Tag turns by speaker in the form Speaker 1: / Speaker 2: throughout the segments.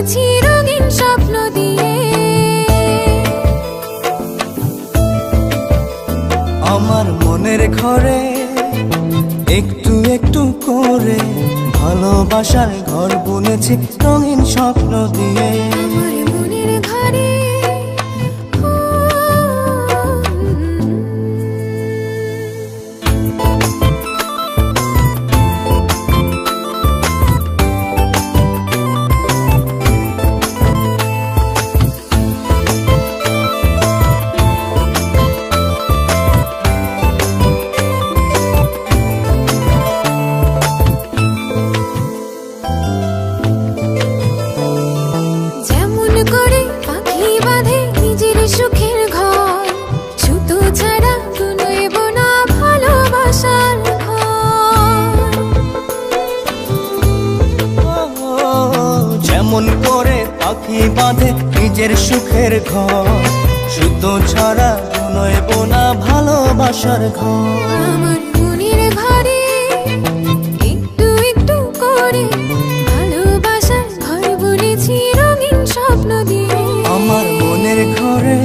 Speaker 1: বুনেছি রঙিন স্বপ্ন দিয়ে।
Speaker 2: আমার মনের ঘরে একটু একটু করে ভালোবাসার ঘর বুনেছি রঙিন স্বপ্ন দিয়ে।
Speaker 1: আমার মনের ঘরে সুখের ঘর, সুতো ছাড়া বুনইব না ভালোবাসার ঘর।
Speaker 2: যেমন করে পাখি বাঁধে নিজের সুখের ঘর, সুতো ছাড়া বুনইব না ভালোবাসার ঘর।
Speaker 1: আমার মনের ঘরে একটু একটু করে ভালোবাসার ঘর বুনেছি রঙিন স্বপ্ন দিয়ে।
Speaker 2: আমার মনের ঘরে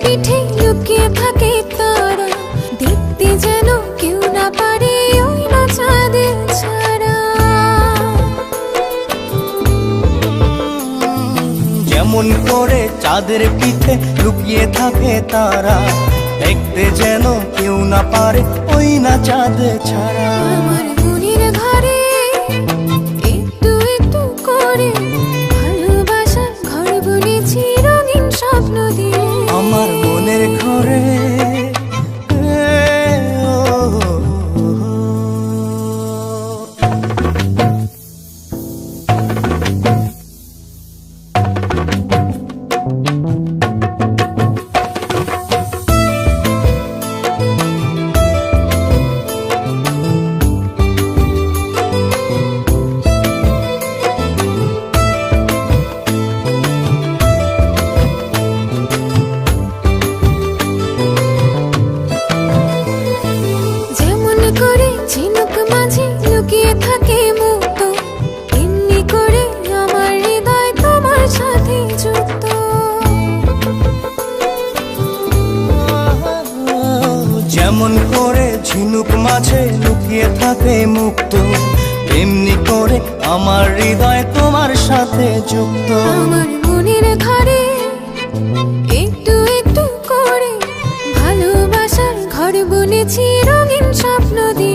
Speaker 1: পিঠে লুকিয়ে থাকে তারা, দেখতে যেন কেউ না পারে ওই না চাঁদের ছাড়া।
Speaker 2: যেমন করে চাঁদের পিঠে লুকিয়ে থাকে তারা, দেখতে যেন কেউ না পারে ওই না চাঁদ ছাড়া।
Speaker 1: আমার মনের ঘরে একটু একটু করে ভালোবাসার ঘর বুনেছি রঙিন স্বপ্ন দিয়ে।
Speaker 2: আমার মনের ঘরে
Speaker 1: ঝিনুক মাঝে লুকিয়ে থাকে মুক্ত, এমনি করে আমার হৃদয় তোমার সাথে যুক্ত।
Speaker 2: যেমন করে ঝিনুক মাঝে লুকিয়ে থাকে মুক্ত, এমনি করে আমার হৃদয় তোমার সাথে যুক্ত।
Speaker 1: আমার মনের ঘরে একটু একটু করে ভালোবাসার ঘর বুনেছি রঙিন স্বপ্ন দিয়ে।